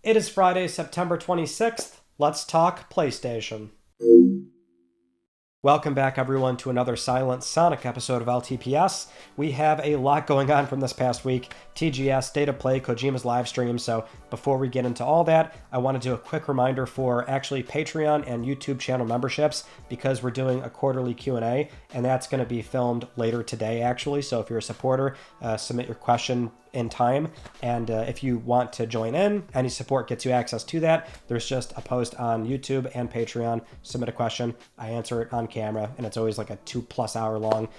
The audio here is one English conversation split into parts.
It is Friday, September 26th. Let's talk PlayStation. Welcome back, everyone, to another Silent Sonic episode of LTPS. We have a lot going on from this past week. TGS, State of Play, Kojima's Livestream. So before we get into all that, I want to do a quick reminder for actually Patreon and YouTube channel memberships, because we're doing a quarterly Q&A, and that's going to be filmed later today, actually. So if you're a supporter, submit your question in time, and if you want to join in, any support gets you access to that. There's just a post on YouTube and Patreon. Submit a question, I answer it on camera, and it's always like a 2+ hour long,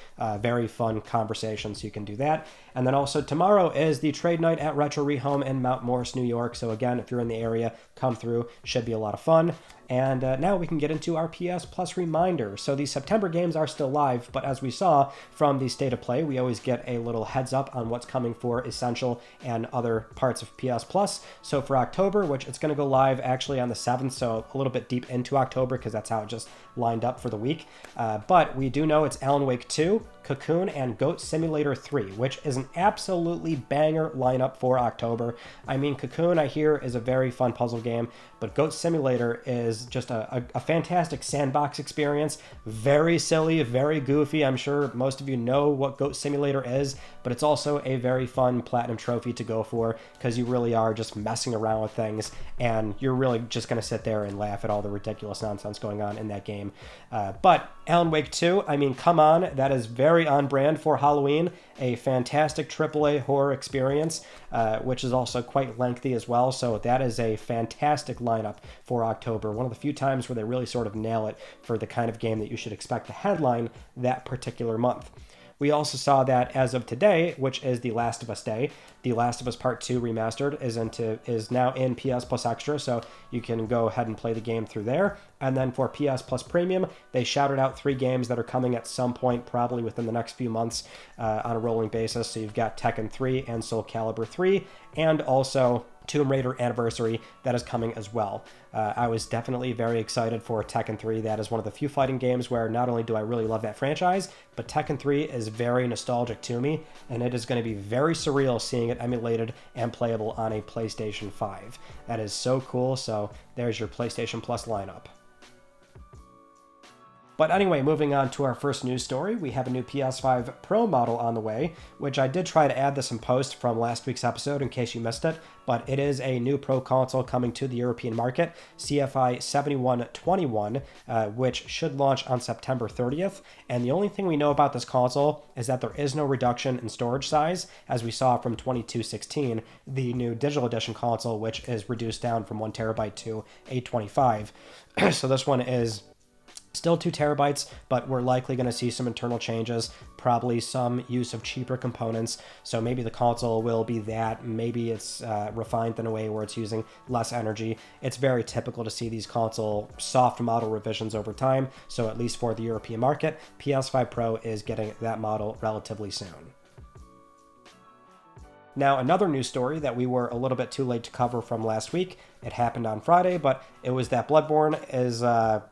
very fun conversation, so you can do that. And then also tomorrow is the trade night at Retro Rehome in Mount Morris, New York. So again, if you're in the area, come through. Should be a lot of fun. And now we can get into our PS Plus reminder. So these September games are still live, but as we saw from the State of Play, we always get a little heads up on what's coming for Essential and other parts of PS Plus. So for October, which it's going to go live actually on the 7th, so a little bit deep into October, because that's how it just lined up for the week. But we do know it's Alan Wake 2, Cocoon, and Goat Simulator 3, which is an absolutely banger lineup for October. I mean, Cocoon, I hear, is a very fun puzzle game, but Goat Simulator is just a fantastic sandbox experience. Very silly, very goofy. I'm sure most of you know what Goat Simulator is, but it's also a very fun platinum trophy to go for, because you really are just messing around with things, and you're really just going to sit there and laugh at all the ridiculous nonsense going on in that game. But Alan Wake 2, I mean, come on, that is very on brand for Halloween. A fantastic AAA horror experience, which is also quite lengthy as well. So that is a fantastic lineup for October. One of the few times where they really sort of nail it for the kind of game that you should expect to headline that particular month. We also saw that as of today, which is The Last of Us Day, The Last of Us Part 2 Remastered is now in PS Plus Extra, so you can go ahead and play the game through there. And then for PS Plus Premium, they shouted out 3 games that are coming at some point, probably within the next few months on a rolling basis. So you've got Tekken 3 and Soul Calibur 3, and also Tomb Raider Anniversary that is coming as well. I was definitely very excited for Tekken 3. That is one of the few fighting games where not only do I really love that franchise, but Tekken 3 is very nostalgic to me, and it is going to be very surreal seeing it emulated and playable on a PlayStation 5. That is so cool. So there's your PlayStation Plus lineup. But anyway, moving on to our first news story, we have a new PS5 Pro model on the way, which I did try to add this in post from last week's episode in case you missed it, but it is a new Pro console coming to the European market, CFI 7121, which should launch on September 30th. And the only thing we know about this console is that there is no reduction in storage size, as we saw from 2216, the new digital edition console, which is reduced down from 1 terabyte to 825. So this one is still 2 terabytes, but we're likely going to see some internal changes, probably some use of cheaper components. So maybe the console will be that. Maybe it's refined in a way where it's using less energy. It's very typical to see these console soft model revisions over time. So at least for the European market, PS5 Pro is getting that model relatively soon. Now, another news story that we were a little bit too late to cover from last week, it happened on Friday, but it was that Bloodborne is,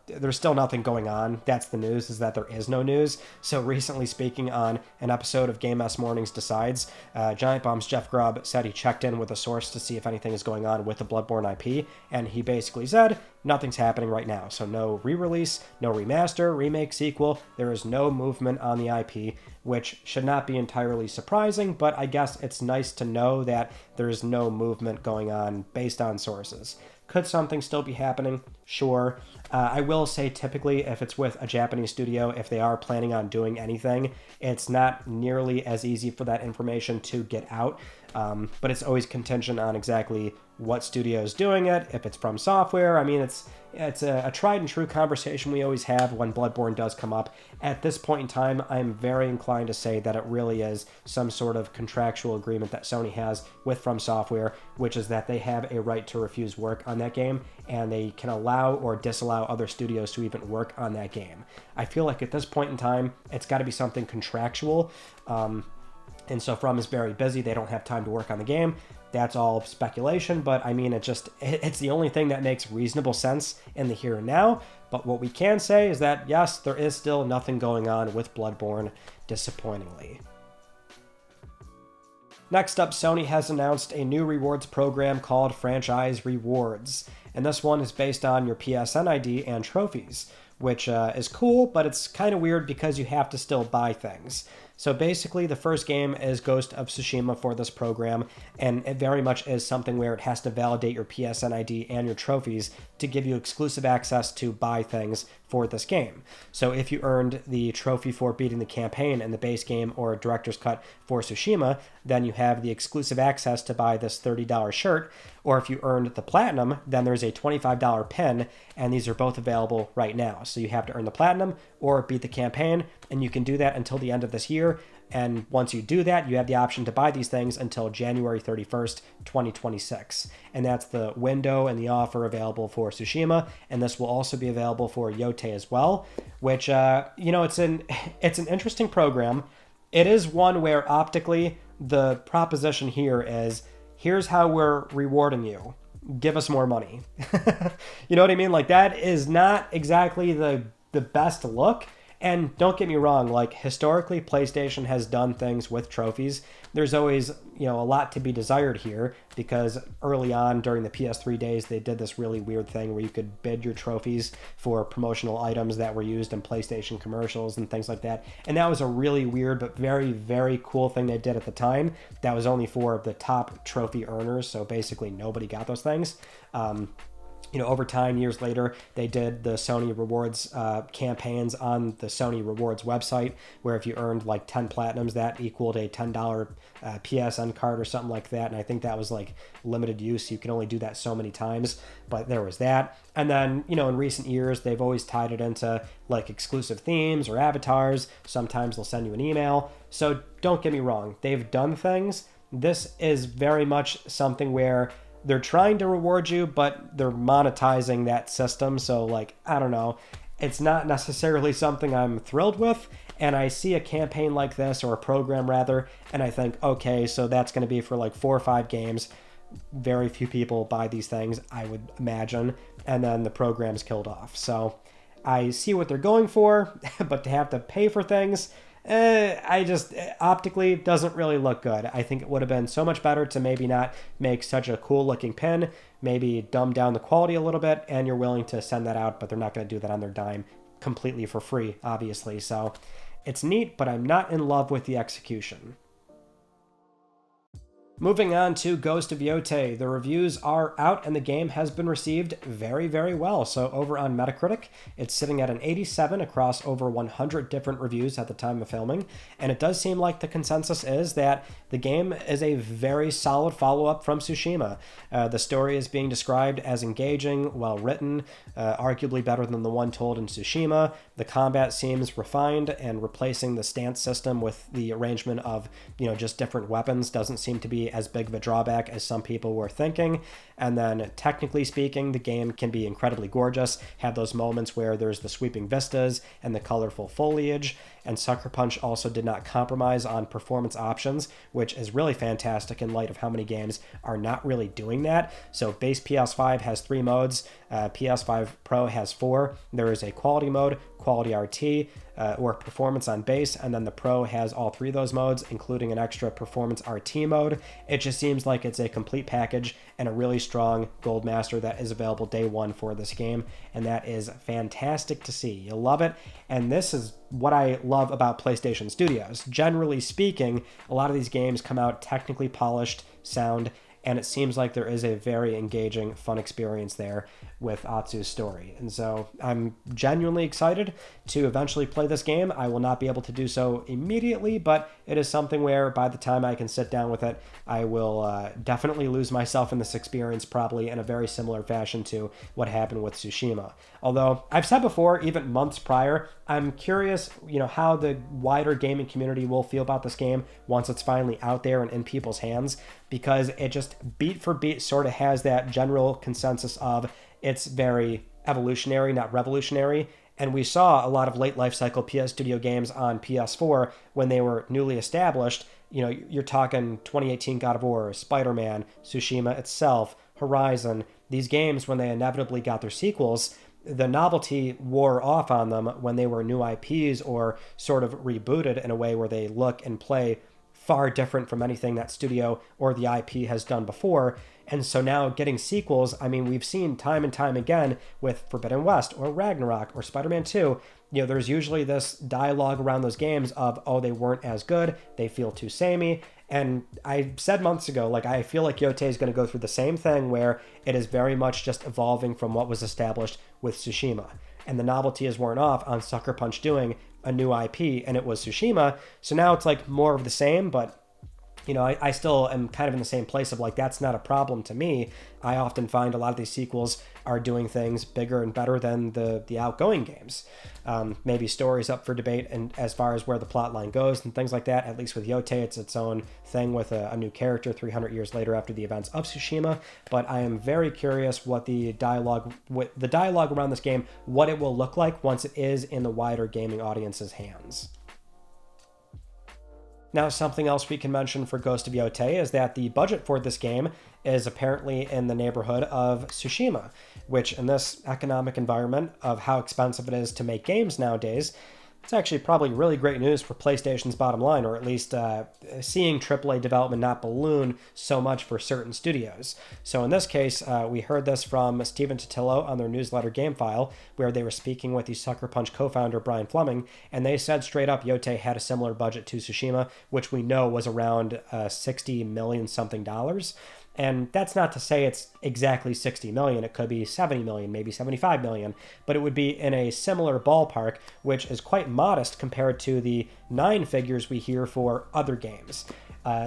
there's still nothing going on. That's the news, is that there is no news. So recently speaking on an episode of Game S Mornings Decides, Giant Bomb's Jeff Grubb said he checked in with a source to see if anything is going on with the Bloodborne IP, and he basically said, nothing's happening right now. So no re-release, no remaster, remake, sequel, there is no movement on the IP, which should not be entirely surprising, but I guess it's nice to know that there is no movement going on based on sources. Could something still be happening? Sure. I will say typically if it's with a Japanese studio, if they are planning on doing anything, it's not nearly as easy for that information to get out. But it's always contingent on exactly what studio is doing it, if it's from software. I mean, it's a tried and true conversation we always have when Bloodborne does come up. At this point in time, I'm very inclined to say that it really is some sort of contractual agreement that Sony has with From Software, which is that they have a right to refuse work on that game, and they can allow or disallow other studios to even work on that game. I feel like at this point in time, it's got to be something contractual. And so From is very busy. They don't have time to work on the game. That's all speculation, but I mean, it's the only thing that makes reasonable sense in the here and now. But what we can say is that, yes, there is still nothing going on with Bloodborne, disappointingly. Next up, Sony has announced a new rewards program called Franchise Rewards, and this one is based on your PSN ID and trophies, which is cool, but it's kind of weird because you have to still buy things. So basically, the first game is Ghost of Tsushima for this program, and it very much is something where it has to validate your PSN ID and your trophies to give you exclusive access to buy things for this game. So if you earned the trophy for beating the campaign in the base game or director's cut for Tsushima, then you have the exclusive access to buy this $30 shirt. Or if you earned the platinum, then there's a $25 pin, and these are both available right now. So you have to earn the platinum or beat the campaign, and you can do that until the end of this year. And once you do that, you have the option to buy these things until January 31st, 2026. And that's the window and the offer available for Tsushima. And this will also be available for Yotei as well, which, it's an interesting program. It is one where optically the proposition here is, here's how we're rewarding you. Give us more money. You know what I mean? Like, that is not exactly the best look. And don't get me wrong, like, historically, PlayStation has done things with trophies. There's always, a lot to be desired here, because early on during the PS3 days, they did this really weird thing where you could bid your trophies for promotional items that were used in PlayStation commercials and things like that. And that was a really weird but very, very cool thing they did at the time. That was only for the top trophy earners, so basically nobody got those things. Over time, years later, they did the Sony Rewards campaigns on the Sony Rewards website, where if you earned like 10 platinums, that equaled a $10 PSN card or something like that. And I think that was like limited use. You can only do that so many times, but there was that. And then, in recent years, they've always tied it into like exclusive themes or avatars. Sometimes they'll send you an email. So don't get me wrong, they've done things. This is very much something where they're trying to reward you, but they're monetizing that system. So, like, I don't know. It's not necessarily something I'm thrilled with. And I see a campaign like this, or a program rather, and I think, okay, so that's going to be for like 4 or 5 games. Very few people buy these things, I would imagine. And then the program's killed off. So I see what they're going for, but to have to pay for things, optically doesn't really look good. I think it would have been so much better to maybe not make such a cool looking pin, maybe dumb down the quality a little bit, and you're willing to send that out, but they're not going to do that on their dime completely for free, obviously. So it's neat, but I'm not in love with the execution. Moving on to Ghost of Yotei, the reviews are out and the game has been received very, very well. So over on Metacritic, it's sitting at an 87 across over 100 different reviews at the time of filming. And it does seem like the consensus is that the game is a very solid follow-up from Tsushima. The story is being described as engaging, well-written, arguably better than the one told in Tsushima. The combat seems refined, and replacing the stance system with the arrangement of, just different weapons doesn't seem to be as big of a drawback as some people were thinking. And then technically speaking, the game can be incredibly gorgeous, have those moments where there's the sweeping vistas and the colorful foliage. And Sucker Punch also did not compromise on performance options, which is really fantastic in light of how many games are not really doing that. So base PS5 has 3 modes, PS5 Pro has 4. There is a quality mode, quality RT, or performance on base, and then the Pro has all 3 of those modes, including an extra performance RT mode. It just seems like it's a complete package and a really strong Gold Master that is available day one for this game, and that is fantastic to see. You'll love it, and this is what I love about PlayStation Studios. Generally speaking, a lot of these games come out technically polished, sound, and it seems like there is a very engaging, fun experience there with Atsu's story. And so I'm genuinely excited to eventually play this game. I will not be able to do so immediately, but it is something where by the time I can sit down with it, I will definitely lose myself in this experience, probably in a very similar fashion to what happened with Tsushima. Although I've said before, even months prior, I'm curious, how the wider gaming community will feel about this game once it's finally out there and in people's hands, because it just beat for beat sort of has that general consensus of it's very evolutionary, not revolutionary. And we saw a lot of late life cycle PS Studio games on PS4 when they were newly established. You're talking 2018 God of War, Spider-Man, Tsushima itself, Horizon. These games, when they inevitably got their sequels, the novelty wore off on them when they were new IPs or sort of rebooted in a way where they look and play far different from anything that studio or the IP has done before. And so now getting sequels, I mean, we've seen time and time again with Forbidden West or Ragnarok or Spider-Man 2, there's usually this dialogue around those games of, oh, they weren't as good, they feel too samey. And I said months ago, like, I feel like Yotei is going to go through the same thing where it is very much just evolving from what was established with Tsushima. And the novelty is worn off on Sucker Punch doing a new IP, and it was Tsushima. So now it's like more of the same, but I still am kind of in the same place of like, that's not a problem to me. I often find a lot of these sequels are doing things bigger and better than the outgoing games. Maybe stories up for debate, and as far as where the plot line goes and things like that, at least with Yotei, it's its own thing with a new character 300 years later after the events of Tsushima. But I am very curious what the dialogue around this game, what it will look like once it is in the wider gaming audience's hands. Now, something else we can mention for Ghost of Yotei is that the budget for this game is apparently in the neighborhood of Tsushima, which in this economic environment of how expensive it is to make games nowadays, it's actually probably really great news for PlayStation's bottom line, or at least seeing AAA development not balloon so much for certain studios. So in this case, we heard this from Stephen Totilo on their newsletter GameFile, where they were speaking with the Sucker Punch co-founder Brian Fleming, and they said straight up Yotei had a similar budget to Tsushima, which we know was around $60 million something dollars. And that's not to say it's exactly 60 million. It could be 70 million, maybe 75 million, but it would be in a similar ballpark, which is quite modest compared to the 9 figures we hear for other games.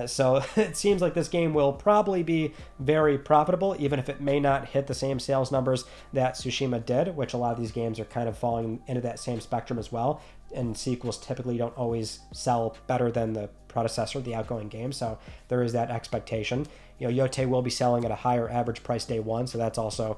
So it seems like this game will probably be very profitable, even if it may not hit the same sales numbers that Tsushima did, which a lot of these games are kind of falling into that same spectrum as well. And sequels typically don't always sell better than the predecessor, the outgoing game. So there is that expectation. Yotei will be selling at a higher average price day one, so that's also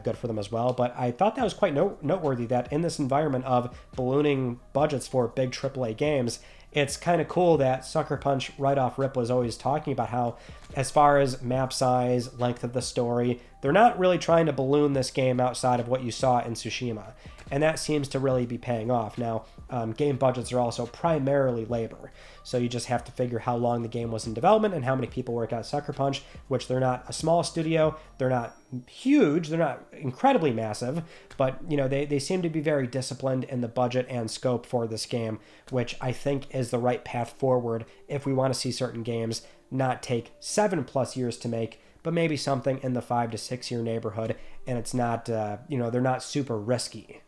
good for them as well. But I thought that was quite noteworthy that in this environment of ballooning budgets for big AAA games, it's kind of cool that Sucker Punch right off rip was always talking about how, as far as map size, length of the story, they're not really trying to balloon this game outside of what you saw in Tsushima. And that seems to really be paying off. Now, game budgets are also primarily labor. So you just have to figure how long the game was in development and how many people work at Sucker Punch, which they're not a small studio. They're not huge. They're not incredibly massive. But, they seem to be very disciplined in the budget and scope for this game, which I think is the right path forward if we want to see certain games not take 7+ years to make, but maybe something in the 5 to 6 year neighborhood. And it's not, they're not super risky.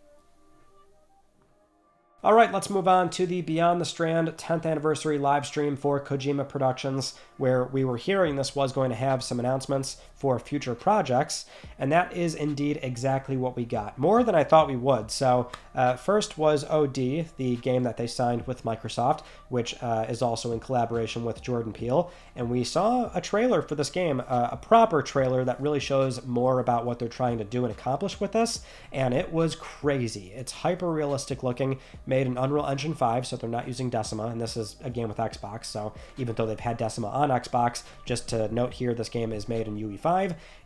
All right, let's move on to the Beyond the Strand 10th anniversary live stream for Kojima Productions, where we were hearing this was going to have some announcements for future projects, and that is indeed exactly what we got. More than I thought we would. So first was OD, the game that they signed with Microsoft, which is also in collaboration with Jordan Peele, and we saw a trailer for this game, a proper trailer that really shows more about what they're trying to do and accomplish with this, and it was crazy. It's hyper-realistic looking, made in Unreal Engine 5, so they're not using Decima, and this is a game with Xbox, so even though they've had Decima on Xbox, just to note here, this game is made in UE5.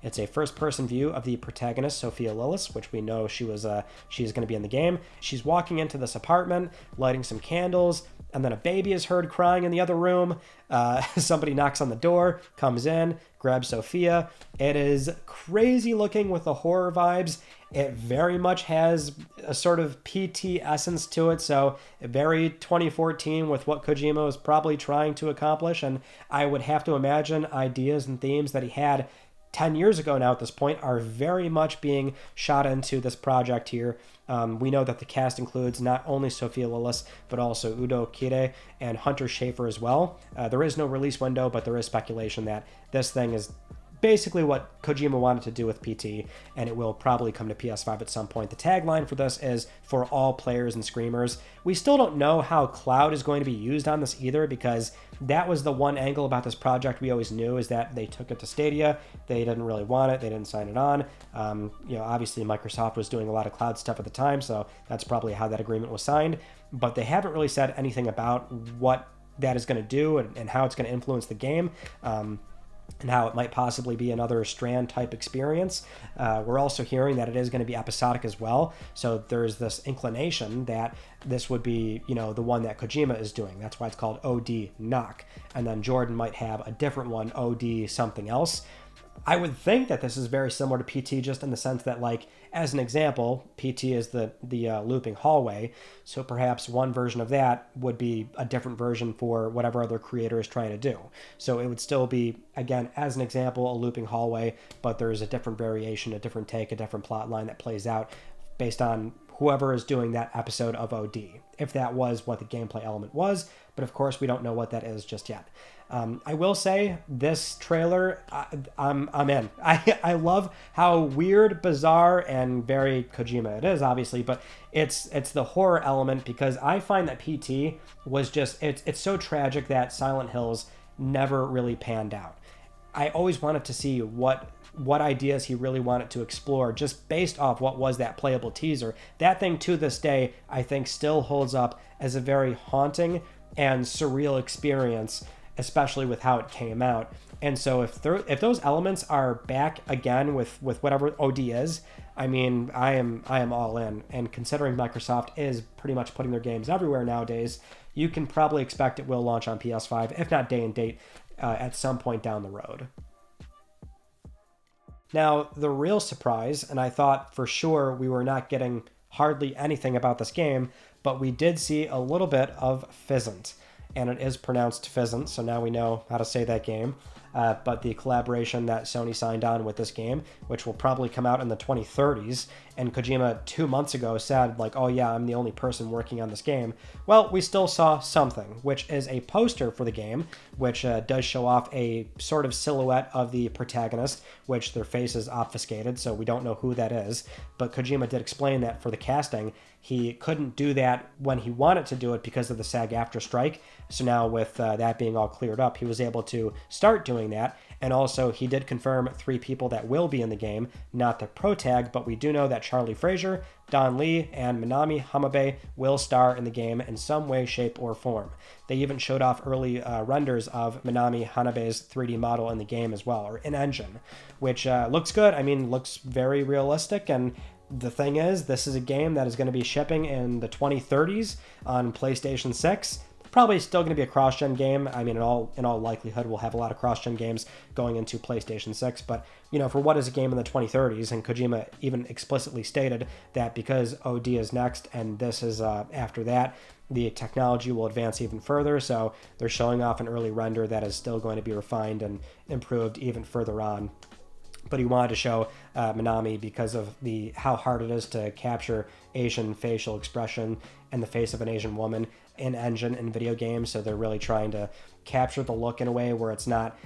It's a first-person view of the protagonist, Sophia Lillis, which we know she's going to be in the game. She's walking into this apartment, lighting some candles, and then a baby is heard crying in the other room. Somebody knocks on the door, comes in, grabs Sophia. It is crazy looking with the horror vibes. It very much has a sort of PT essence to it, so very 2014 with what Kojima was probably trying to accomplish, and I would have to imagine ideas and themes that he had 10 years ago now at this point are very much being shot into this project here. We know that the cast includes not only Sophia Lillis, but also Udo Kier and Hunter Schafer as well. There is no release window, but there is speculation that this thing is basically what Kojima wanted to do with PT, and it will probably come to PS5 at some point. The tagline for this is for all players and screamers. We still don't know how cloud is going to be used on this either, because that was the one angle about this project we always knew, is that they took it to Stadia. They didn't really want it. They didn't sign it on. Obviously Microsoft was doing a lot of cloud stuff at the time, so that's probably how that agreement was signed, but they haven't really said anything about what that is going to do and how it's going to influence the game. and how it might possibly be another Strand type experience. We're also hearing that it is going to be episodic as well. So there's this inclination that this would be, the one that Kojima is doing. That's why it's called OD Knock. And then Jordan might have a different one, OD something else. I would think that this is very similar to PT, just in the sense that, like, as an example, PT is the looping hallway. So perhaps one version of that would be a different version for whatever other creator is trying to do. So it would still be, again, as an example, a looping hallway, but there's a different variation, a different take, a different plot line that plays out based on whoever is doing that episode of OD, if that was what the gameplay element was. But of course, we don't know what that is just yet. I will say this trailer, I'm in. I love how weird, bizarre, and very Kojima it is, obviously, but it's the horror element, because I find that PT was just, it's so tragic that Silent Hills never really panned out. I always wanted to see what ideas he really wanted to explore, just based off what was that playable teaser. That thing, to this day, I think still holds up as a very haunting and surreal experience, especially with how it came out. And so if those elements are back again with whatever OD is, I mean, I am all in. And considering Microsoft is pretty much putting their games everywhere nowadays, you can probably expect it will launch on PS5, if not day and date, at some point down the road. Now, the real surprise, and I thought for sure we were not getting hardly anything about this game, but we did see a little bit of Physint. And it is pronounced Physint, so now we know how to say that game. But the collaboration that Sony signed on with this game, which will probably come out in the 2030s, and Kojima 2 months ago said, like, oh yeah, I'm the only person working on this game. Well, we still saw something, which is a poster for the game, which does show off a sort of silhouette of the protagonist, which their face is obfuscated, so we don't know who that is. But Kojima did explain that for the casting, he couldn't do that when he wanted to do it because of the SAG-AFTRA strike. So now with that being all cleared up, he was able to start doing that. And also, he did confirm 3 people that will be in the game, not the protag, but we do know that Charlie Fraser, Don Lee, and Minami Hamabe will star in the game in some way, shape, or form. They even showed off early renders of Minami Hanabe's 3D model in the game as well, or in engine, which looks good. I mean, looks very realistic. And the thing is, this is a game that is going to be shipping in the 2030s on PlayStation 6. Probably still going to be a cross-gen game. I mean, in all likelihood, we'll have a lot of cross-gen games going into PlayStation 6. But, for what is a game in the 2030s, and Kojima even explicitly stated that because OD is next and this is after that, the technology will advance even further. So they're showing off an early render that is still going to be refined and improved even further on. But he wanted to show Minami because of how hard it is to capture Asian facial expression and the face of an Asian woman in engine in video games. So they're really trying to capture the look in a way where it's not,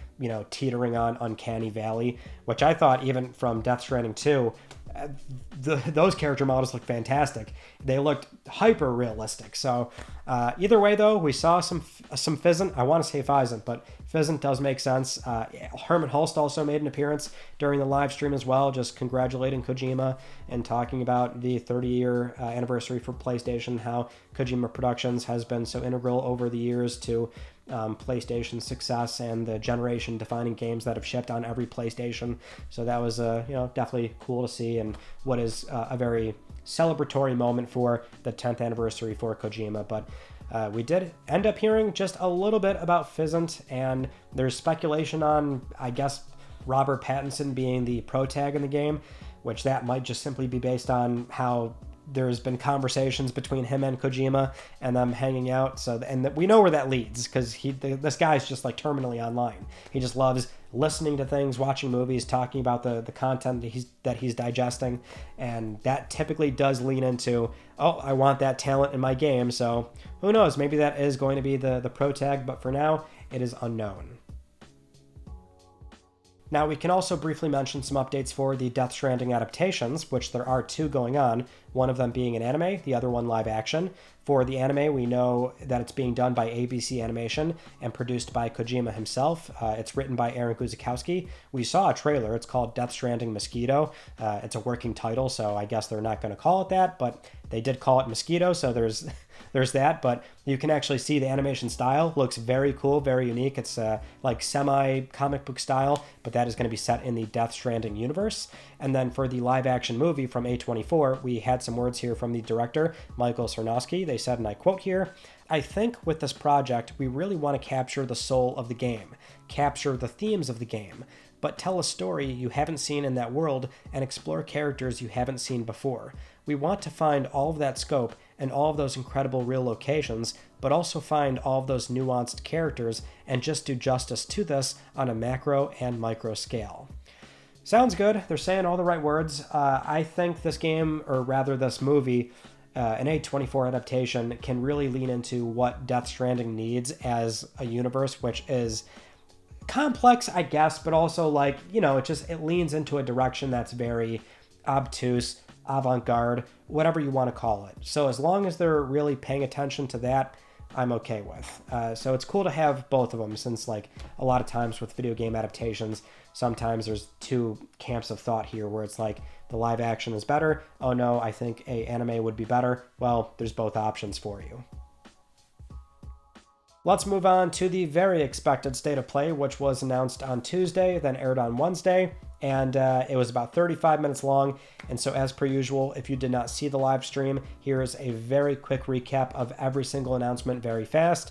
teetering on Uncanny Valley, which I thought even from Death Stranding 2, those character models look fantastic. They looked hyper realistic. So either way, though, we saw some Physint. I want to say Physint, but Physint does make sense. Herman Hulst also made an appearance during the live stream as well, just congratulating Kojima and talking about the 30-year anniversary for PlayStation, how Kojima Productions has been so integral over the years to PlayStation's success and the generation-defining games that have shipped on every PlayStation. So that was definitely cool to see, and what is a very celebratory moment for the 10th anniversary for Kojima. But we did end up hearing just a little bit about Physint, and there's speculation on, I guess, Robert Pattinson being the protag in the game, which that might just simply be based on how there's been conversations between him and Kojima and them hanging out. So, and we know where that leads, because this guy's just like terminally online. He just loves listening to things, watching movies, talking about the content that he's digesting, and that typically does lean into, oh, I want that talent in my game. So who knows? Maybe that is going to be the protag, but for now, it is unknown. Now, we can also briefly mention some updates for the Death Stranding adaptations, which there are 2 going on, one of them being an anime, the other one live action. For the anime, we know that it's being done by ABC Animation and produced by Kojima himself. It's written by Aaron Guzikowski. We saw a trailer. It's called Death Stranding Mosquito. It's a working title, so I guess they're not going to call it that, but they did call it Mosquito, so there's that. But you can actually see the animation style. Looks very cool, very unique. It's like semi-comic book style, but that is going to be set in the Death Stranding universe. And then for the live-action movie from A24, we had some words here from the director, Michael Sarnowski. They said, and I quote here, "I think with this project, we really want to capture the soul of the game, capture the themes of the game, but tell a story you haven't seen in that world and explore characters you haven't seen before. We want to find all of that scope and all of those incredible real locations, but also find all of those nuanced characters and just do justice to this on a macro and micro scale." Sounds good. They're saying all the right words. I think this game, or rather this movie, an A24 adaptation, can really lean into what Death Stranding needs as a universe, which is complex, I guess, but also like, it leans into a direction that's very obtuse, avant-garde, whatever you want to call it. So as long as they're really paying attention to that, I'm okay with. So it's cool to have both of them, since like a lot of times with video game adaptations, sometimes there's two camps of thought here where it's like the live action is better. Oh no, I think a anime would be better. Well, there's both options for you. Let's move on to the very expected state of play, which was announced on Tuesday, then aired on Wednesday, and it was about 35 minutes long. And so as per usual, if you did not see the live stream, here is a very quick recap of every single announcement very fast.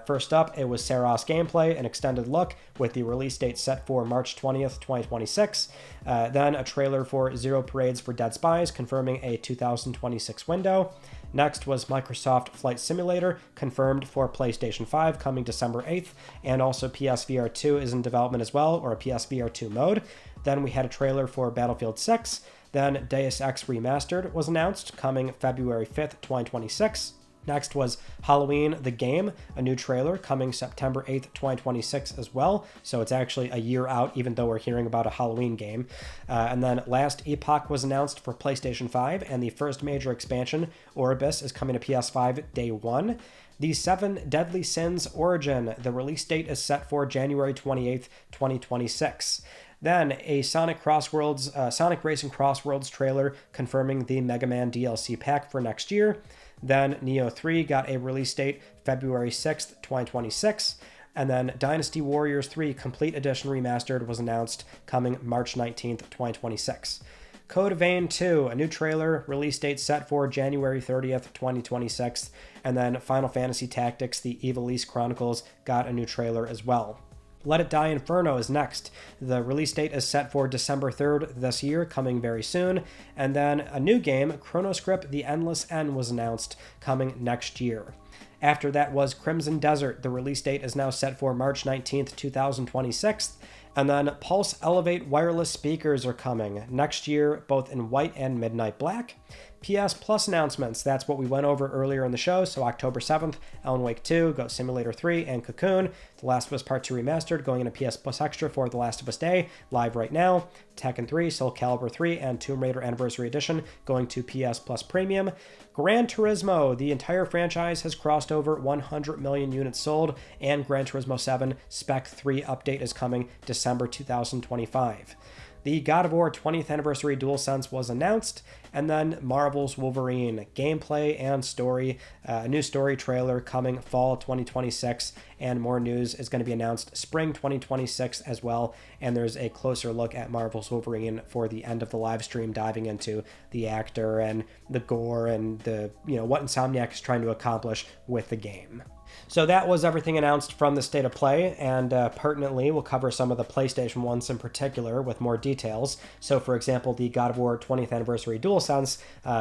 First up, it was Saros gameplay, an extended look with the release date set for March 20th, 2026. Then a trailer for Zero Parades for Dead Spies, confirming a 2026 window. Next was Microsoft Flight Simulator, confirmed for PlayStation 5, coming December 8th, and also PSVR 2 is in development as well, or a PSVR 2 mode. Then we had a trailer for Battlefield 6. Then Deus Ex Remastered was announced, coming February 5th, 2026. Next was Halloween the Game, a new trailer coming September 8th, 2026 as well. So it's actually a year out, even though we're hearing about a Halloween game. And then Last Epoch was announced for PlayStation 5, and the first major expansion, Orbis, is coming to PS5 day one. The Seven Deadly Sins Origin, the release date is set for January 28th, 2026. Then a Sonic Racing Crossworlds trailer confirming the Mega Man DLC pack for next year. Then Neo 3 got a release date February 6th, 2026. And then Dynasty Warriors 3 Complete Edition Remastered was announced, coming March 19th, 2026. Code Vein 2, a new trailer, release date set for January 30th, 2026. And then Final Fantasy Tactics, the Ivalice Chronicles, got a new trailer as well. Let It Die Inferno is next. The release date is set for December 3rd this year, coming very soon. And then a new game, Chronoscript The Endless N, was announced, coming next year. After that was Crimson Desert. The release date is now set for March 19th, 2026. And then Pulse Elevate wireless speakers are coming next year, both in white and midnight black. PS Plus announcements, that's what we went over earlier in the show. So October 7th, Alan Wake 2, Goat Simulator 3, and Cocoon. The Last of Us Part 2 Remastered, going into PS Plus Extra for The Last of Us Day, live right now. Tekken 3, Soul Calibur 3, and Tomb Raider Anniversary Edition, going to PS Plus Premium. Gran Turismo, the entire franchise has crossed over 100 million units sold, and Gran Turismo 7 Spec 3 update is coming December 2025. The God of War 20th Anniversary DualSense was announced, and then Marvel's Wolverine gameplay and story, a new story trailer coming fall 2026, and more news is going to be announced spring 2026 as well. And there's a closer look at Marvel's Wolverine for the end of the live stream, diving into the actor and the gore and the what Insomniac is trying to accomplish with the game. So that was everything announced from the State of Play, and pertinently, we'll cover some of the PlayStation ones in particular with more details. So, for example, the God of War 20th Anniversary DualSense,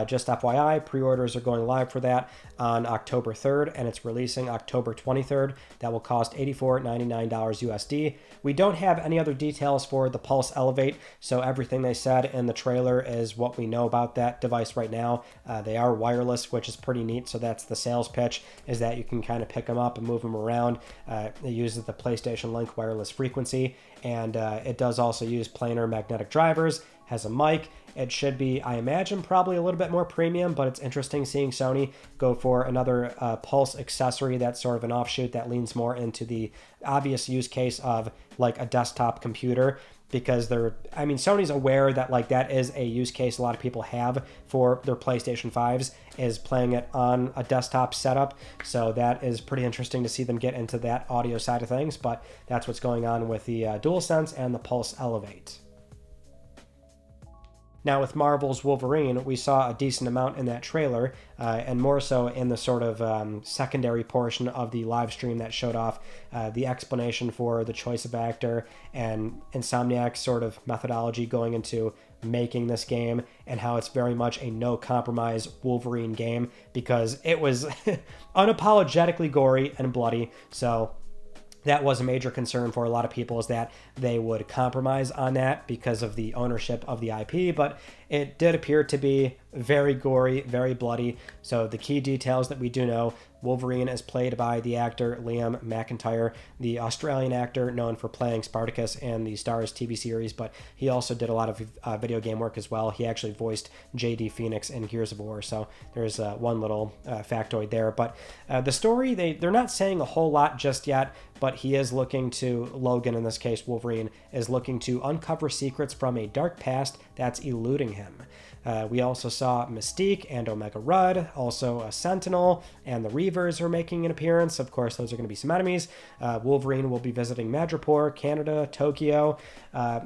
just FYI, pre-orders are going live for that on October 3rd, and it's releasing October 23rd. That will cost $84.99 USD. We don't have any other details for the Pulse Elevate, so everything they said in the trailer is what we know about that device right now. They are wireless, which is pretty neat, so that's the sales pitch, is that you can kind of pick them up and move them around. It uses the PlayStation Link wireless frequency, and it does also use planar magnetic drivers. has a mic. It should be, I imagine, probably a little bit more premium, but it's interesting seeing Sony go for another Pulse accessory that's sort of an offshoot that leans more into the obvious use case of like a desktop computer, because Sony's aware that like that is a use case a lot of people have for their PlayStation 5s, is playing it on a desktop setup. So that is pretty interesting to see them get into that audio side of things, but that's what's going on with the DualSense and the Pulse Elevate. Now, with Marvel's Wolverine, we saw a decent amount in that trailer, and more so in the sort of secondary portion of the live stream that showed off the explanation for the choice of actor and Insomniac's sort of methodology going into making this game, and how it's very much a no-compromise Wolverine game, because it was unapologetically gory and bloody. So that was a major concern for a lot of people, is that they would compromise on that because of the ownership of the IP, but it did appear to be very gory, very bloody. So the key details that we do know: Wolverine is played by the actor Liam McIntyre, the Australian actor known for playing Spartacus in the Stars TV series, but he also did a lot of video game work as well. He actually voiced JD Phoenix in Gears of War, so there's one little factoid there. But the story, they're not saying a whole lot just yet, but he is looking to, Logan in this case, Wolverine, is looking to uncover secrets from a dark past that's eluding him. We also saw Mystique and Omega Rudd, also a Sentinel, and the Reavers are making an appearance. Of course, those are going to be some enemies. Wolverine will be visiting Madripoor, Canada, Tokyo.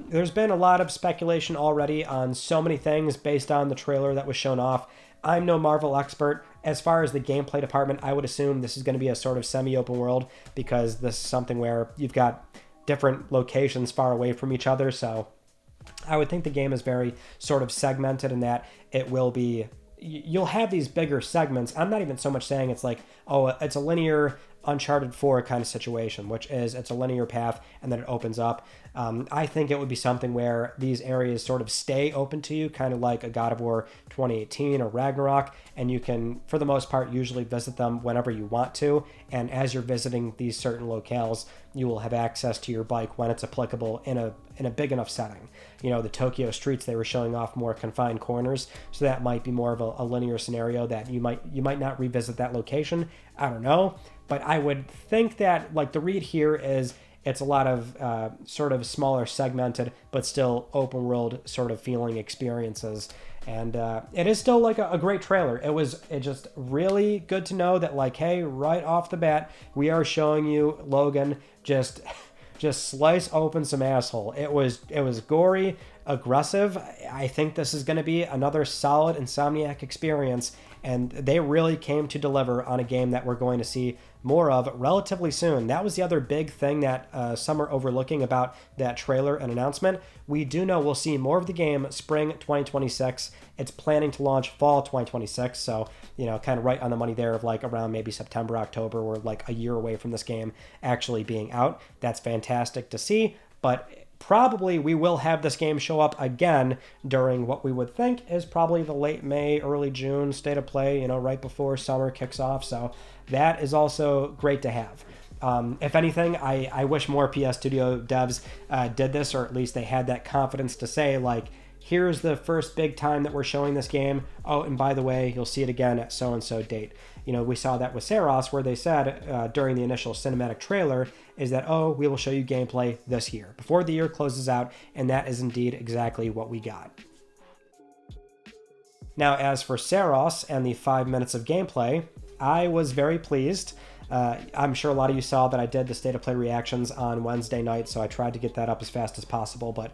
There's been a lot of speculation already on so many things based on the trailer that was shown off. I'm no Marvel expert. As far as the gameplay department, I would assume this is going to be a sort of semi-open world, because this is something where you've got different locations far away from each other, so I would think the game is very sort of segmented in that it will be, you'll have these bigger segments. I'm not even so much saying it's like, oh, it's a linear Uncharted 4 kind of situation, which is it's a linear path and then it opens up. I think it would be something where these areas sort of stay open to you, kind of like a God of War 2018 or Ragnarok, and you can, for the most part, usually visit them whenever you want to. And as you're visiting these certain locales, you will have access to your bike when it's applicable in a big enough setting. You know, the Tokyo streets, they were showing off more confined corners, so that might be more of a linear scenario that you might not revisit that location. I don't know, but I would think that like the read here is it's a lot of sort of smaller segmented but still open world sort of feeling experiences. And it is still like a great trailer. It just really good to know that, like, hey, right off the bat, we are showing you Logan just slice open some asshole. It was gory, aggressive. I think this is going to be another solid Insomniac experience, and they really came to deliver on a game that we're going to see more of relatively soon. That was the other big thing that some are overlooking about that trailer and announcement. We do know we'll see more of the game spring 2026. It's planning to launch fall 2026, so, you know, kind of right on the money there of like around maybe September, October. We're like a year away from this game actually being out. That's fantastic to see, but probably we will have this game show up again during what we would think is probably the late May, early June state of play, you know, right before summer kicks off. So that is also great to have. If anything, I wish more PS Studio devs did this, or at least they had that confidence to say, like, here's the first big time that we're showing this game. Oh, and by the way, you'll see it again at so-and-so date. You know, we saw that with Saros, where they said during the initial cinematic trailer is that, oh, we will show you gameplay this year, before the year closes out, and that is indeed exactly what we got. Now, as for Saros and the 5 minutes of gameplay, I was very pleased. I'm sure a lot of you saw that I did the State of Play reactions on Wednesday night, so I tried to get that up as fast as possible, but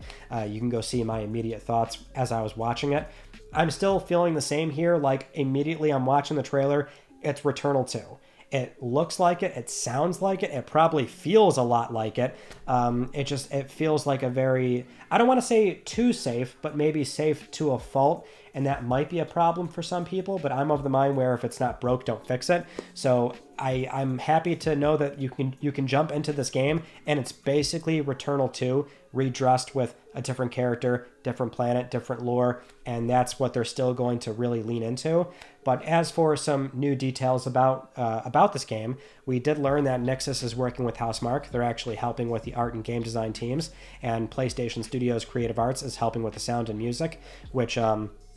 you can go see my immediate thoughts as I was watching it. I'm still feeling the same here. Like, immediately I'm watching the trailer, it's Returnal 2. It looks like it, it sounds like it probably feels a lot like it. It feels like a very, I don't want to say too safe, but maybe safe to a fault. and that might be a problem for some people, but I'm of the mind where if it's not broke, don't fix it. So I'm happy to know that you can jump into this game, and it's basically Returnal 2 redressed with a different character, different planet, different lore, and that's what they're still going to really lean into. But as for some new details about this game, we did learn that Nixxes is working with Housemarque. They're actually helping with the art and game design teams, and PlayStation Studios Creative Arts is helping with the sound and music, which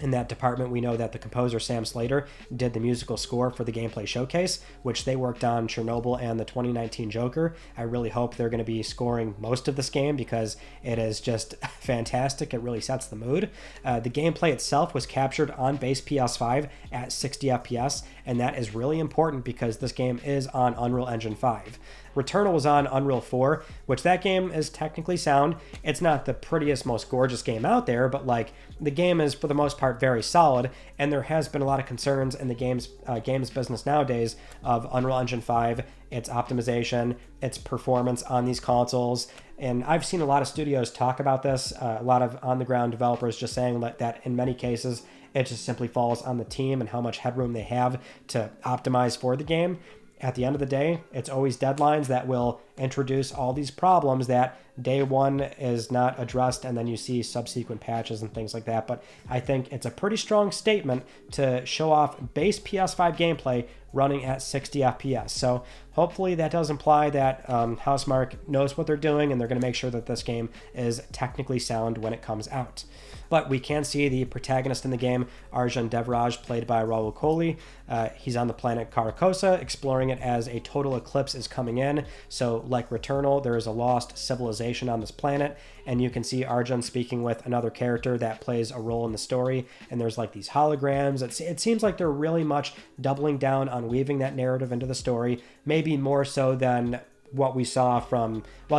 in that department, we know that the composer Sam Slater did the musical score for the gameplay showcase, which they worked on Chernobyl and the 2019 Joker. I really hope they're going to be scoring most of this game because it is just fantastic. It really sets the mood. The gameplay itself was captured on base PS5 at 60 FPS, and that is really important because this game is on Unreal Engine 5. Returnal was on Unreal 4, which that game is technically sound. It's not the prettiest, most gorgeous game out there, but like the game is for the most part very solid, and there has been a lot of concerns in the games business nowadays of Unreal Engine 5, its optimization, its performance on these consoles. And I've seen a lot of studios talk about this, a lot of on-the-ground developers just saying that in many cases it just simply falls on the team and how much headroom they have to optimize for the game. At the end of the day, it's always deadlines that will introduce all these problems that day one is not addressed, and then you see subsequent patches and things like that. But I think it's a pretty strong statement to show off base PS5 gameplay running at 60 FPS. So hopefully that does imply that Housemarque knows what they're doing, and they're going to make sure that this game is technically sound when it comes out. But we can see the protagonist in the game, Arjun Devraj, played by Rahul Kohli. He's on the planet Karakosa, exploring it as a total eclipse is coming in. So like Returnal, there is a lost civilization on this planet, and you can see Arjun speaking with another character that plays a role in the story, and there's like these holograms. It seems like they're really much doubling down on weaving that narrative into the story, maybe more so than what we saw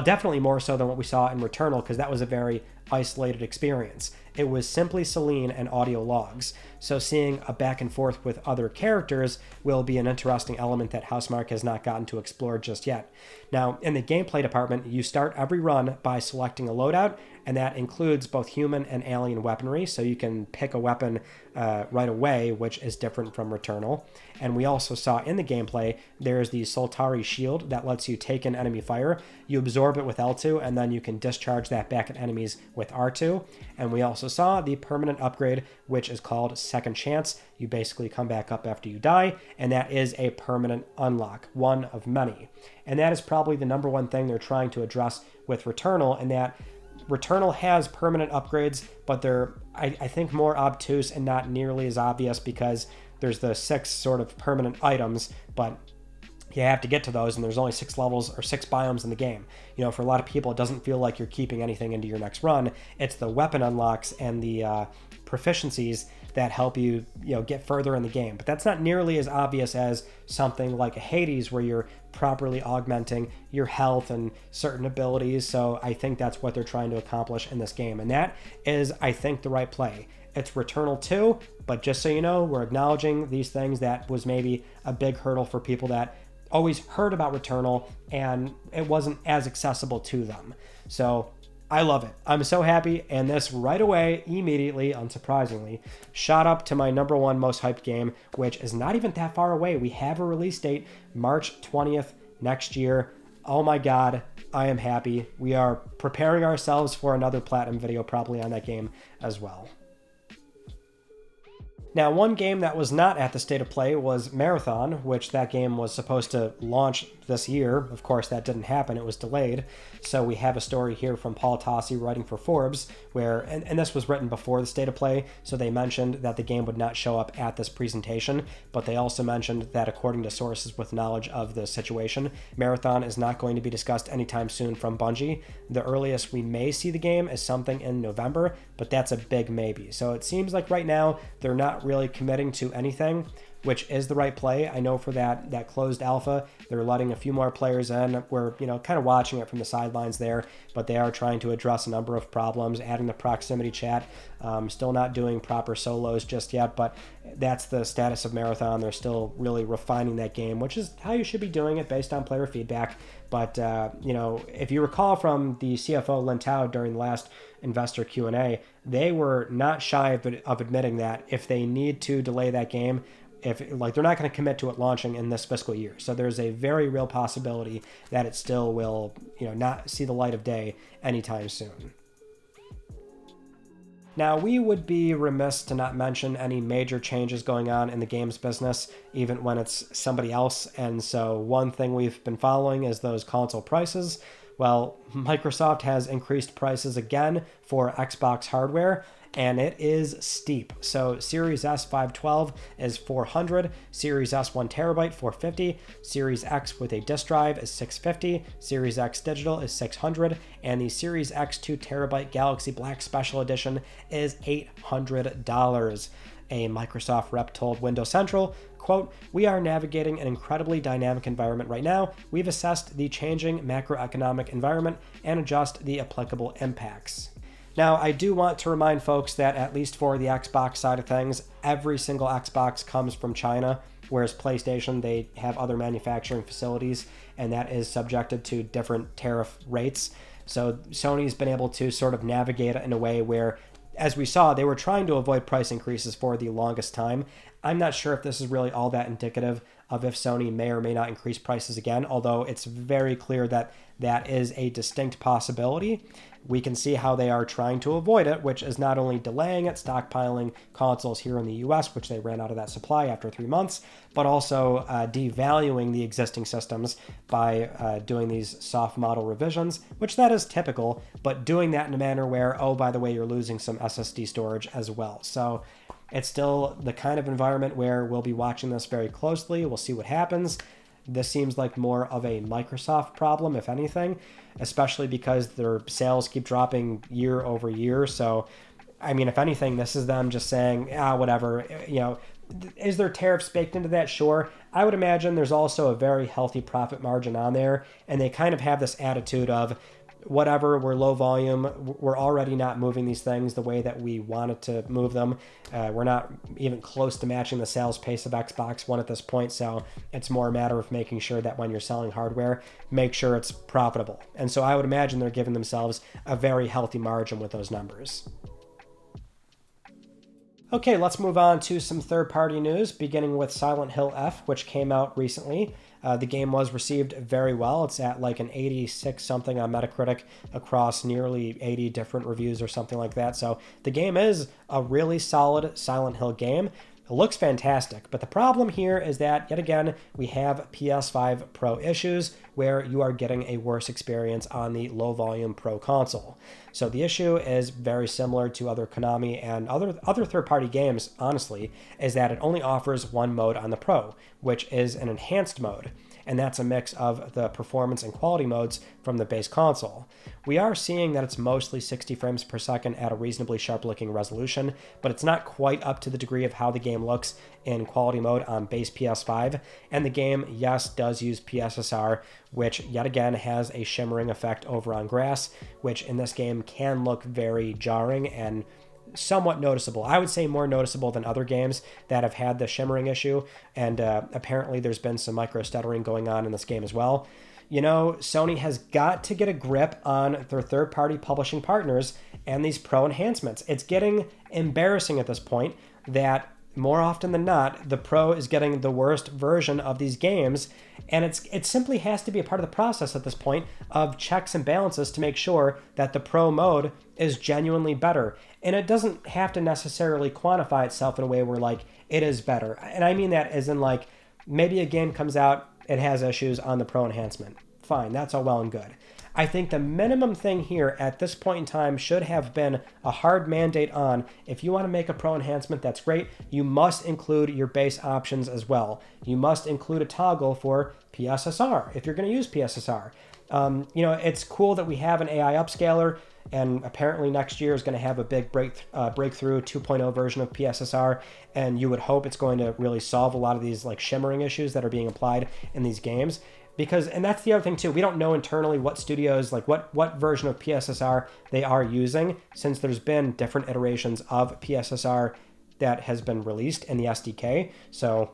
definitely more so than what we saw in Returnal, because that was a very isolated experience. It was simply Celine and audio logs. So seeing a back and forth with other characters will be an interesting element that Housemarque has not gotten to explore just yet. Now, in the gameplay department, you start every run by selecting a loadout, and that includes both human and alien weaponry, so you can pick a weapon right away, which is different from Returnal. And we also saw in the gameplay, there's the Soltari shield that lets you take in enemy fire. You absorb it with L2, and then you can discharge that back at enemies with R2. And we also saw the permanent upgrade, which is called Second Chance. You basically come back up after you die, and that is a permanent unlock, one of many. And that is probably the number one thing they're trying to address with Returnal, in that Returnal has permanent upgrades, but they're, I think, more obtuse and not nearly as obvious because there's the 6 sort of permanent items, but you have to get to those, and there's only 6 levels or 6 biomes in the game. You know, for a lot of people, it doesn't feel like you're keeping anything into your next run. It's the weapon unlocks and the proficiencies that help you, get further in the game. But that's not nearly as obvious as something like a Hades, where you're properly augmenting your health and certain abilities. So I think that's what they're trying to accomplish in this game. And that is, I think, the right play. It's Returnal 2, but just so you know, we're acknowledging these things that was maybe a big hurdle for people that always heard about Returnal and it wasn't as accessible to them. So I love it. I'm so happy, and this right away, immediately, unsurprisingly, shot up to my number one most hyped game, which is not even that far away. We have a release date, March 20th next year. Oh my god, I am happy. We are preparing ourselves for another Platinum video probably on that game as well. Now, one game that was not at the State of Play was Marathon, which that game was supposed to launch this year. Of course, that didn't happen. It was delayed. So we have a story here from Paul Tossi writing for Forbes, where, and this was written before the State of Play, so they mentioned that the game would not show up at this presentation, but they also mentioned that according to sources with knowledge of the situation, Marathon is not going to be discussed anytime soon from Bungie. The earliest we may see the game is something in November, but that's a big maybe. So it seems like right now they're not really committing to anything. which is the right play. I know for that closed alpha, they're letting a few more players in. We're, kind of watching it from the sidelines there, but they are trying to address a number of problems, adding the proximity chat, still not doing proper solos just yet, but that's the status of Marathon. They're still really refining that game, which is how you should be doing it based on player feedback. But, if you recall from the CFO Lintao during the last investor Q&A, they were not shy of admitting that if they need to delay that game, if they're not going to commit to it launching in this fiscal year. So there's a very real possibility that it still will, not see the light of day anytime soon. Now, we would be remiss to not mention any major changes going on in the games business, even when it's somebody else. And so one thing we've been following is those console prices. Well, Microsoft has increased prices again for Xbox hardware, and it is steep. So Series S 512 is $400, Series S 1TB $450, Series X with a disk drive is $650, Series X digital is $600, and the Series X 2TB Galaxy Black Special Edition is $800. A Microsoft rep told Windows Central, quote, "We are navigating an incredibly dynamic environment right now. We've assessed the changing macroeconomic environment and adjust the applicable impacts." Now, I do want to remind folks that at least for the Xbox side of things, every single Xbox comes from China, whereas PlayStation, they have other manufacturing facilities, and that is subjected to different tariff rates. So Sony's been able to sort of navigate it in a way where, as we saw, they were trying to avoid price increases for the longest time. I'm not sure if this is really all that indicative of if Sony may or may not increase prices again, although it's very clear that that is a distinct possibility. We can see how they are trying to avoid it, which is not only delaying it, stockpiling consoles here in the US, which they ran out of that supply after 3 months, but also devaluing the existing systems by doing these soft model revisions, which that is typical, but doing that in a manner where, oh, by the way, you're losing some SSD storage as well. So it's still the kind of environment where we'll be watching this very closely. We'll see what happens. This seems like more of a Microsoft problem, if anything, especially because their sales keep dropping year over year. So, I mean, if anything, this is them just saying, whatever, is there tariffs baked into that? Sure. I would imagine there's also a very healthy profit margin on there. And they kind of have this attitude of, whatever, we're low volume, we're already not moving these things the way that we wanted to move them. We're not even close to matching the sales pace of Xbox One at this point, so it's more a matter of making sure that when you're selling hardware, make sure it's profitable. And so I would imagine they're giving themselves a very healthy margin with those numbers. Okay, let's move on to some third-party news, beginning with Silent Hill F, which came out recently. The game was received very well. It's at like an 86 something on Metacritic across nearly 80 different reviews or something like that. So the game is a really solid Silent Hill game. It looks fantastic, but the problem here is that, yet again, we have PS5 Pro issues where you are getting a worse experience on the low-volume Pro console. So the issue is very similar to other Konami and other third-party games, honestly, is that it only offers one mode on the Pro, which is an enhanced mode. And that's a mix of the performance and quality modes from the base console. We are seeing that it's mostly 60 frames per second at a reasonably sharp-looking resolution, but it's not quite up to the degree of how the game looks in quality mode on base PS5. And the game, yes, does use PSSR, which yet again has a shimmering effect over on grass, which in this game can look very jarring and somewhat noticeable. I would say more noticeable than other games that have had the shimmering issue, and apparently there's been some micro stuttering going on in this game as well. Sony has got to get a grip on their third-party publishing partners and these Pro enhancements. It's getting embarrassing at this point that more often than not, the Pro is getting the worst version of these games, and it simply has to be a part of the process at this point of checks and balances to make sure that the Pro mode is genuinely better. And it doesn't have to necessarily quantify itself in a way where, it is better. And I mean that as in, maybe a game comes out, it has issues on the Pro enhancement. Fine, that's all well and good. I think the minimum thing here at this point in time should have been a hard mandate on, if you want to make a Pro enhancement, that's great. You must include your base options as well. You must include a toggle for PSSR if you're going to use PSSR. It's cool that we have an AI upscaler, and apparently next year is going to have a big breakthrough 2.0 version of PSSR, and you would hope it's going to really solve a lot of these like shimmering issues that are being applied in these games. Because, and that's the other thing too, we don't know internally what studios, like what version of PSSR they are using, since there's been different iterations of PSSR that has been released in the SDK. So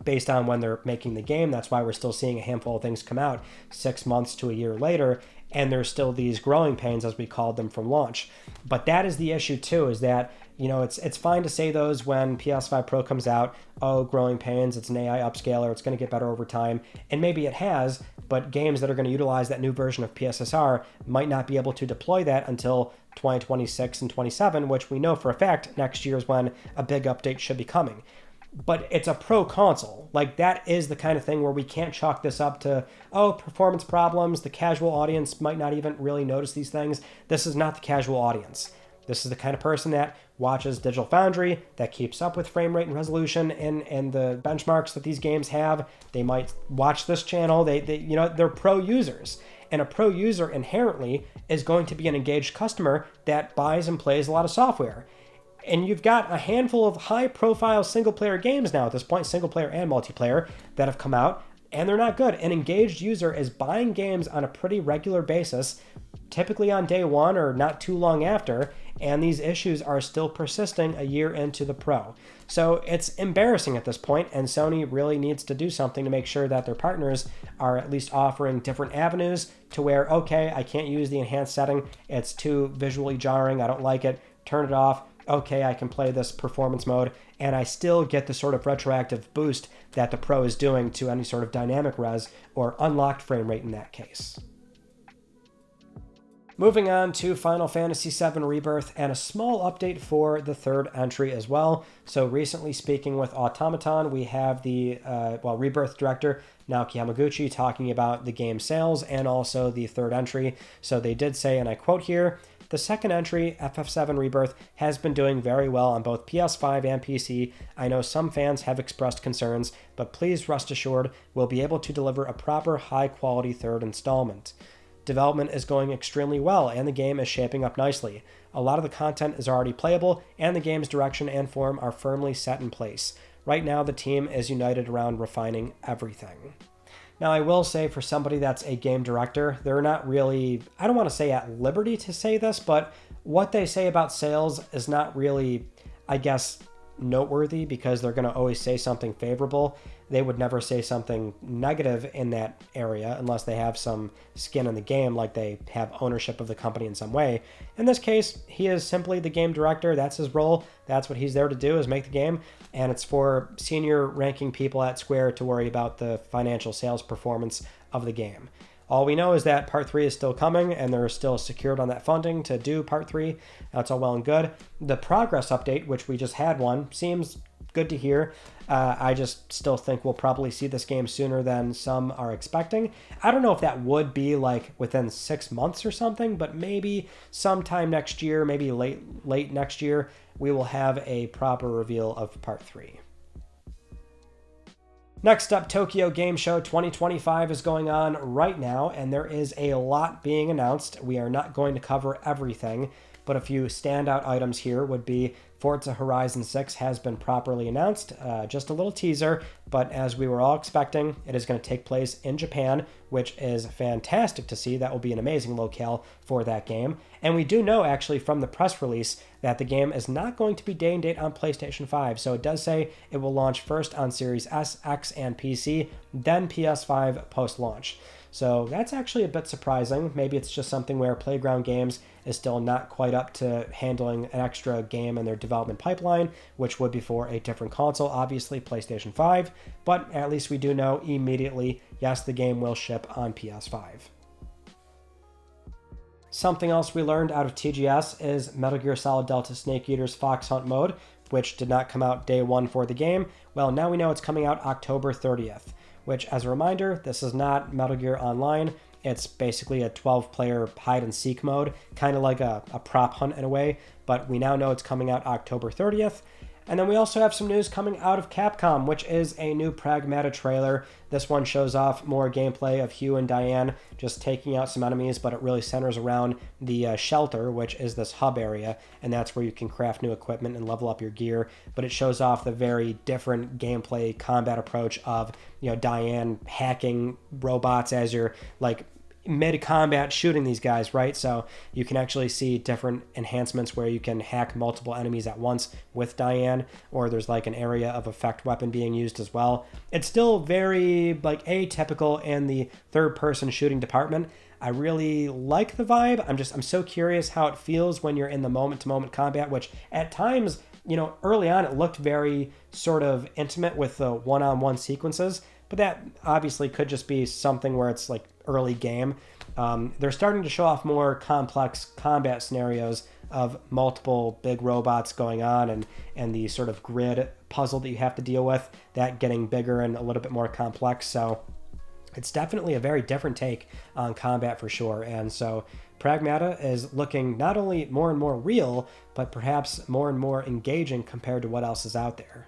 based on when they're making the game, that's why we're still seeing a handful of things come out 6 months to a year later, and there's still these growing pains, as we called them, from launch. But that is the issue too, is that, you know, it's fine to say those when PS5 Pro comes out, oh, growing pains, it's an AI upscaler, it's going to get better over time, and maybe it has, but games that are going to utilize that new version of PSSR might not be able to deploy that until 2026 and 27, which we know for a fact next year is when a big update should be coming. But it's a pro console. Like, that is the kind of thing where we can't chalk this up to, oh, performance problems, the casual audience might not even really notice these things. This is not the casual audience. This is the kind of person that watches Digital Foundry, that keeps up with frame rate and resolution and the benchmarks that these games have. They might watch this channel. They you know, they're pro users. And a pro user inherently is going to be an engaged customer that buys and plays a lot of software. And you've got a handful of high-profile single-player games now at this point, single-player and multiplayer, that have come out, and they're not good. An engaged user is buying games on a pretty regular basis, typically on day one or not too long after, and these issues are still persisting a year into the Pro. So it's embarrassing at this point, and Sony really needs to do something to make sure that their partners are at least offering different avenues to where, okay, I can't use the enhanced setting, it's too visually jarring, I don't like it, turn it off. Okay, I can play this performance mode, and I still get the sort of retroactive boost that the Pro is doing to any sort of dynamic res or unlocked frame rate in that case. Moving on to Final Fantasy VII Rebirth, and a small update for the third entry as well. So recently, speaking with Automaton, we have the Rebirth director Naoki Hamaguchi talking about the game sales and also the third entry. So they did say, and I quote here, "The second entry, FF7 Rebirth, has been doing very well on both PS5 and PC. I know some fans have expressed concerns, but please rest assured we'll be able to deliver a proper high-quality third installment. Development is going extremely well, and the game is shaping up nicely. A lot of the content is already playable, and the game's direction and form are firmly set in place. Right now, the team is united around refining everything." Now, I will say, for somebody that's a game director, they're not really, I don't want to say at liberty to say this, but what they say about sales is not really, I guess, noteworthy, because they're going to always say something favorable. They would never say something negative in that area unless they have some skin in the game, like they have ownership of the company in some way. In this case, he is simply the game director. That's his role. That's what he's there to do, is make the game. And it's for senior ranking people at Square to worry about the financial sales performance of the game. All we know is that Part 3 is still coming, and they're still secured on that funding to do Part 3. That's all well and good. The progress update, which we just had one, seems good to hear. I just still think we'll probably see this game sooner than some are expecting. I don't know if that would be like within 6 months or something, but maybe sometime next year, maybe late next year, we will have a proper reveal of Part 3. Next up, Tokyo Game Show 2025 is going on right now, and there is a lot being announced. We are not going to cover everything, but a few standout items here would be Forza Horizon 6 has been properly announced. Just a little teaser, but as we were all expecting, it is going to take place in Japan, which is fantastic to see. That will be an amazing locale for that game. And we do know, actually, from the press release that the game is not going to be day and date on PlayStation 5. So it does say it will launch first on Series S, X, and PC, then PS5 post-launch. So that's actually a bit surprising. Maybe it's just something where Playground Games is still not quite up to handling an extra game in their development pipeline, which would be for a different console, obviously PlayStation 5, but at least we do know immediately, yes, the game will ship on PS5. Something else we learned out of TGS is Metal Gear Solid Delta Snake Eater's Fox Hunt mode, which did not come out day one for the game. Well, now we know it's coming out October 30th, which, as a reminder, this is not Metal Gear Online. It's basically a 12-player hide-and-seek mode, kind of like a prop hunt in a way, but we now know it's coming out October 30th. And then we also have some news coming out of Capcom, which is a new Pragmata trailer. This one shows off more gameplay of Hugh and Diane just taking out some enemies, but it really centers around the shelter, which is this hub area, and that's where you can craft new equipment and level up your gear. But it shows off the very different gameplay combat approach of, Diane hacking robots as you're like mid-combat shooting these guys, right? So you can actually see different enhancements where you can hack multiple enemies at once with Diane, or there's like an area of effect weapon being used as well. It's still very like atypical in the third-person shooting department. I really like the vibe. I'm so curious how it feels when you're in the moment-to-moment combat, which at times, early on it looked very sort of intimate with the one-on-one sequences, but that obviously could just be something where it's like early game. They're starting to show off more complex combat scenarios of multiple big robots going on and the sort of grid puzzle that you have to deal with, that getting bigger and a little bit more complex. So it's definitely a very different take on combat for sure. And so Pragmata is looking not only more and more real, but perhaps more and more engaging compared to what else is out there.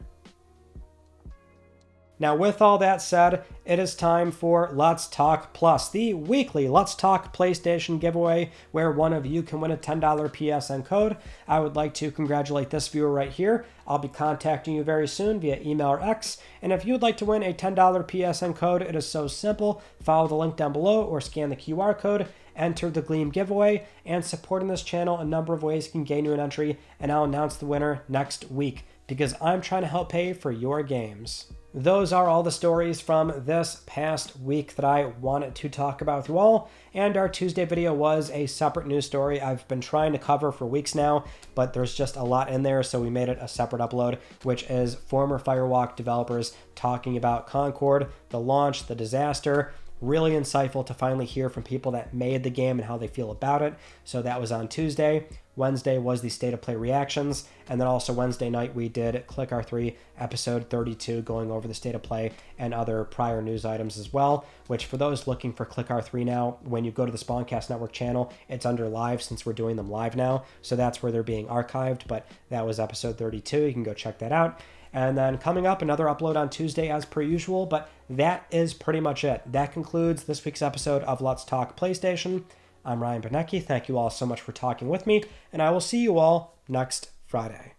Now, with all that said, it is time for Let's Talk Plus, the weekly Let's Talk PlayStation giveaway, where one of you can win a $10 PSN code. I would like to congratulate this viewer right here. I'll be contacting you very soon via email or X, and if you would like to win a $10 PSN code, it is so simple. Follow the link down below or scan the QR code, enter the Gleam giveaway, and supporting this channel a number of ways can gain you an entry, and I'll announce the winner next week, because I'm trying to help pay for your games. Those are all the stories from this past week that I wanted to talk about with you all, and our Tuesday video was a separate news story I've been trying to cover for weeks now, but there's just a lot in there, so we made it a separate upload, which is former Firewalk developers talking about Concord, the launch, the disaster. Really insightful to finally hear from people that made the game and how they feel about it. So that was on Tuesday. Wednesday was the State of Play reactions. And then also Wednesday night we did Click R3 episode 32, going over the State of Play and other prior news items as well, which for those looking for Click R3 now, when you go to the Spawncast Network channel, it's under live since we're doing them live now. So that's where they're being archived, but that was episode 32. You can go check that out. And then coming up, another upload on Tuesday as per usual, but that is pretty much it. That concludes this week's episode of Let's Talk PlayStation. I'm Ryan Benecki. Thank you all so much for talking with me, and I will see you all next Friday.